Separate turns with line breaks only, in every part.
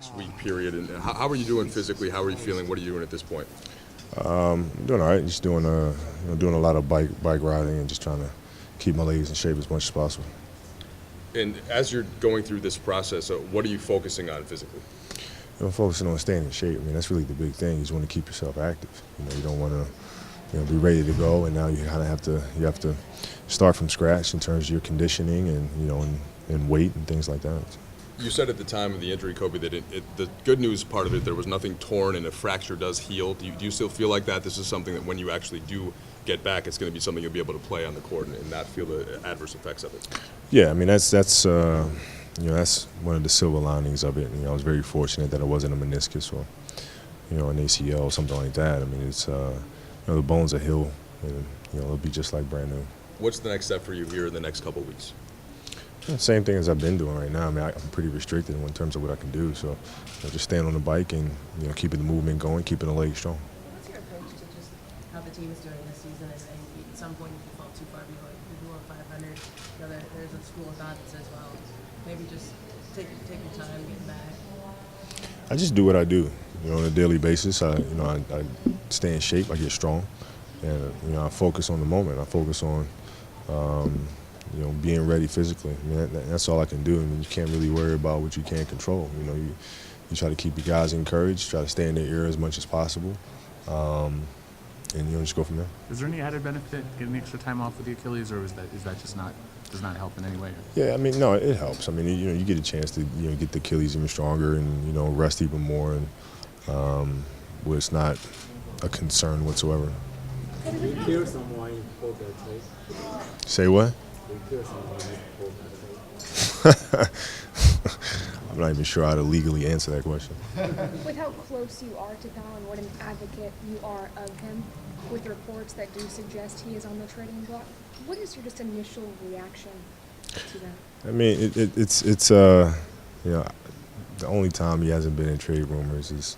6-week period, and how are you doing physically? How are you feeling? What are you doing at this point?
Doing all right. Just doing doing a lot of bike riding and just trying to keep my legs in shape as much as possible.
And as you're going through this process, what are you focusing on physically?
I'm focusing on staying in shape. I mean, that's really the big thing. You just want to keep yourself active. You don't want to be ready to go, and now you kind of have to start from scratch in terms of your conditioning and weight and things like that.
You said at the time of the injury, Kobe, that the good news part of it, there was nothing torn, and a fracture does heal. Do you still feel like that? This is something that when you actually do get back, it's going to be something you'll be able to play on the court and not feel the adverse effects of it.
Yeah, I mean that's one of the silver linings of it. I was very fortunate that it wasn't a meniscus or an ACL or something like that. I mean it's the bones are healed, and it'll be just like brand new.
What's the next step for you here in the next couple of weeks?
Same thing as I've been doing right now. I mean, I'm pretty restricted in terms of what I can do. So, just staying on the bike and keeping the movement going, keeping the legs strong.
What's your approach to just how the team is doing this season? And at some point, if you fall too far below 500, there's a school of thought that says, well, maybe just take your time, get back.
I just do what I do, on a daily basis. I stay in shape. I get strong, and I focus on the moment. I focus on. Being ready physically. I mean, that's all I can do. I mean, you can't really worry about what you can't control. You try to keep your guys encouraged, try to stay in their ear as much as possible, and just go from there.
Is there any added benefit getting the extra time off with the Achilles, or is that just does not help in any way?
Yeah, I mean, no, it helps. I mean, you get a chance to get the Achilles even stronger and rest even more, and where it's not a concern whatsoever.
Do you kill someone you pull their tape?
Say what?
Do you kill someone you pull their tape?
I'm not even sure how to legally answer that question.
With how close you are to Powell and what an advocate you are of him, with reports that do suggest he is on the trading block, what is your just initial reaction to that?
I mean, it's the only time he hasn't been in trade rumors is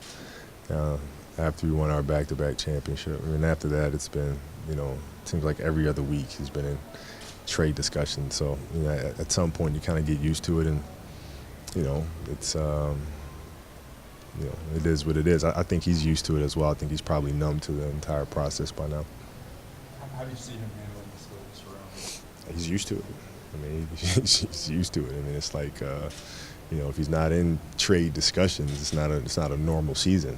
after we won our back-to-back championship. I mean, after that, it's been, it seems like every other week he's been in trade discussion. So, at some point you kind of get used to it, and it's it is what it is. I think he's used to it as well. I think he's probably numb to the entire process by now.
How do you see him handling this round?
He's used to it. I mean, he's used to it. I mean, it's like if he's not in trade discussions, it's not a normal season.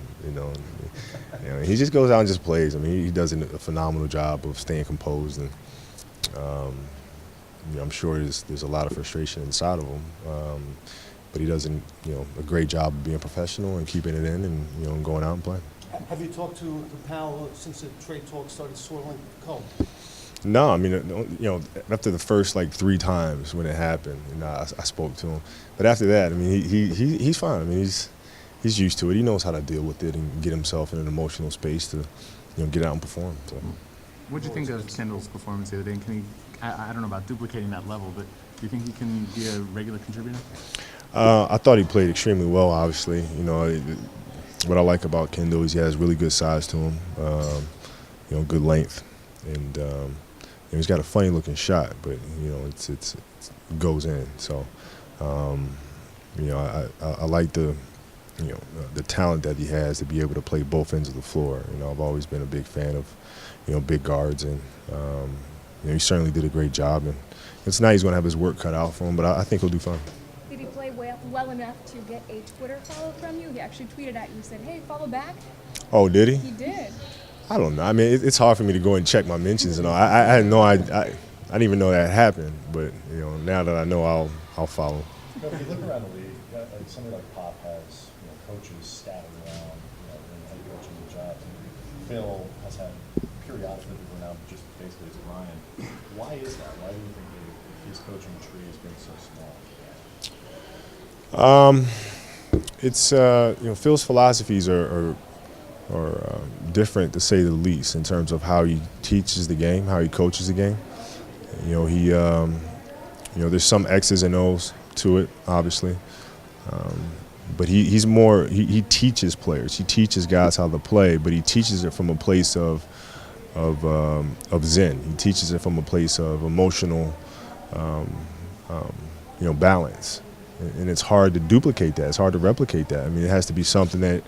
He just goes out and just plays. I mean, he does a phenomenal job of staying composed, and I'm sure there's a lot of frustration inside of him. But he does a great job of being professional and keeping it in and going out and playing.
Have you talked to Powell since the trade talk started swirling cold?
No, I mean, after the first 3 times when it happened, I spoke to him. But after that, I mean, he's fine. I mean, he's used to it. He knows how to deal with it and get himself in an emotional space to get out and perform. So.
What do you think of Kendall's performance the other day? And can he? I don't know about duplicating that level, but do you think he can be a regular contributor?
I thought he played extremely well, obviously. What I like about Kendall is he has really good size to him, good length, and he's got a funny-looking shot, but it goes in. So, I like the talent that he has to be able to play both ends of the floor. I've always been a big fan of big guards, and he certainly did a great job. And it's nice he's going to have his work cut out for him, but I think he'll do fine.
Did he play well enough to get a Twitter follow from you? He actually tweeted at you, said, "Hey, follow back."
Oh, did he?
He did.
I don't know. I mean, it's hard for me to go and check my mentions and all. I had no idea. I didn't even know that happened. But now that I know, I'll follow.
If you look around the league, somebody like Pop has coaches scattered around, in head coaching jobs. Phil has had periodically people now just basically as Ryan. Why is that? Why do you think his coaching tree has been so small?
It's Phil's philosophies are different, to say the least, in terms of how he teaches the game, how he coaches the game. There's some X's and O's to it, obviously, but he teaches players. He teaches guys how to play, but he teaches it from a place of zen. He teaches it from a place of emotional, balance. and it's hard to duplicate that. It's hard to replicate that. I mean, it has to be something that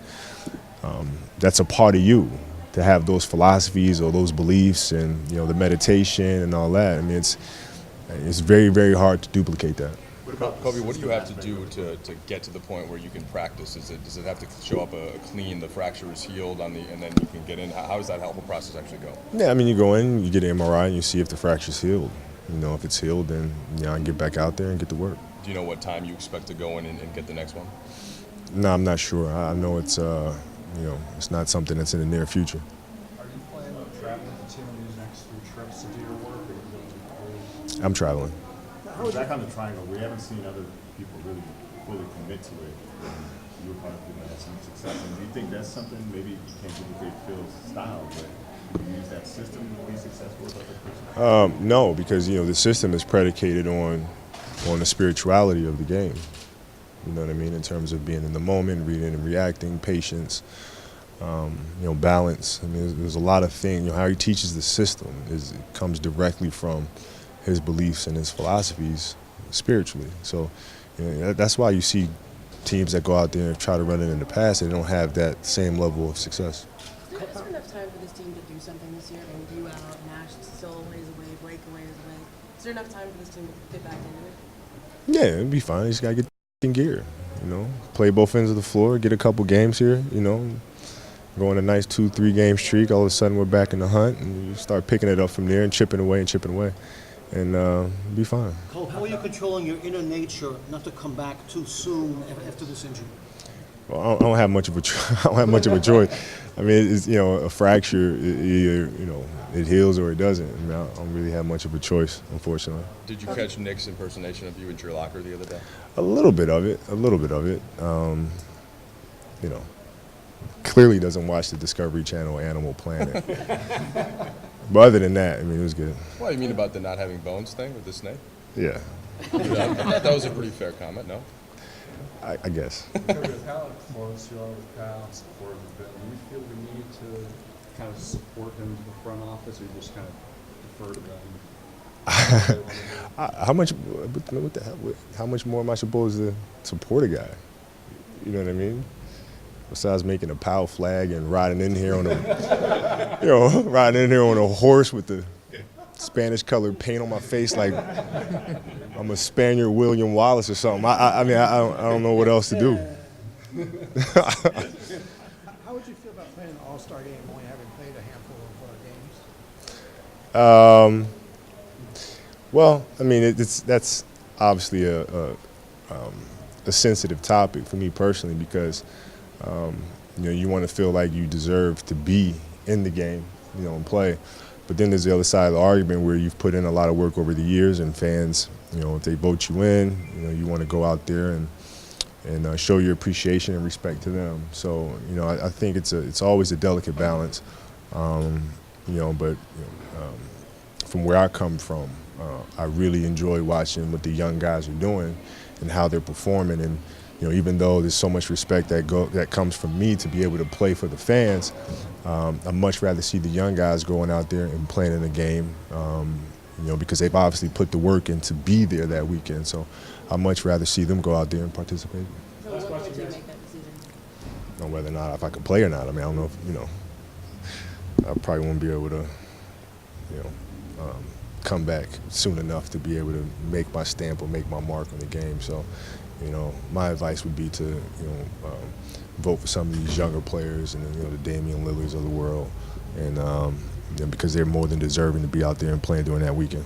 that's a part of you, to have those philosophies or those beliefs and, you know, the meditation and all that. I mean, it's very, very hard to duplicate that.
Kobe, what do you have to do to get to the point where you can practice? Does it have to show up a clean, the fracture is healed and then you can get in? How does that whole process actually go?
Yeah, I mean, you go in, you get an MRI, and you see if the fracture's healed. You know, if it's healed, then, you know, I can get back out there and get to work.
Do you know what time you expect to go in and get the next one?
No, I'm not sure. I know it's, you know, it's not something that's in the near future.
Are you planning on traveling with the team on these next few trips to do your work, or are you going to be
I'm traveling.
Back on the triangle, we haven't seen other people really fully commit to it. You were part of people that had some success. And do you think that's something, maybe you can't duplicate Phil's style, but you use that system to be successful with other person?
No, because, you know, the system is predicated on the spirituality of the game. You know what I mean? In terms of being in the moment, reading and reacting, patience, you know, balance. I mean, there's a lot of things. You know, how he teaches the system it comes directly from his beliefs and his philosophies spiritually. So, you know, that's why you see teams that go out there and try to run it in the past, they don't have that same level of success.
Is there enough time for this team to do something this year? I mean, you out, Nash still a ways away, breakaways away. Is there enough time for this team to get back into it?
Yeah, it'd be fine. You just gotta get in gear, you know, play both ends of the floor, get a couple games here, you know, go on a nice 2-3 game streak. All of a sudden we're back in the hunt, and you start picking it up from there and chipping away, and be fine.
Cole, how are you controlling your inner nature not to come back too soon after this injury?
Well, I don't have much of a I don't have much of a choice. I mean, it's, you know, a fracture, either, you know, it heals or it doesn't. I mean, I don't really have much of a choice, unfortunately.
Did you catch Nick's impersonation of you at your locker the other day?
A little bit of it. You know, clearly doesn't watch the Discovery Channel Animal Planet. But other than that, I mean, it was good.
What do you mean about the not having bones thing with the snake?
Yeah,
I thought that was a pretty fair comment, no?
I guess.
with how close you are with Kyle, supportive of him, do you feel the need to kind of support him to the front office, or you just kind of defer to them?
How much? What the hell? How much more am I supposed to support a guy? You know what I mean? Besides making a POW flag and riding in here on a, you know, riding in here on a horse with the Spanish-colored paint on my face like I'm a Spaniard William Wallace or something. I mean, I don't know what else to do.
How would you feel about playing an All-Star game only having played a handful of games?
Well, I mean, that's obviously a sensitive topic for me personally because, you know, you want to feel like you deserve to be in the game, you know, and play. But then there's the other side of the argument where you've put in a lot of work over the years, and fans, you know, if they vote you in, you know, you want to go out there and show your appreciation and respect to them. So, you know, I think it's always a delicate balance, you know. But you know, from where I come from, I really enjoy watching what the young guys are doing and how they're performing. And you know, even though there's so much respect that comes from me to be able to play for the fans, I'd much rather see the young guys going out there and playing in the game, you know, because they've obviously put the work in to be there that weekend. So I'd much rather see them go out there and participate.
So what would you make that decision?
On whether or not, if I could play or not. I mean, I don't know if, you know, I probably won't be able to, you know, come back soon enough to be able to make my stamp or make my mark on the game. So, you know, my advice would be to, you know, vote for some of these younger players and, you know, the Damian Lillards of the world, and because they're more than deserving to be out there and playing during that weekend.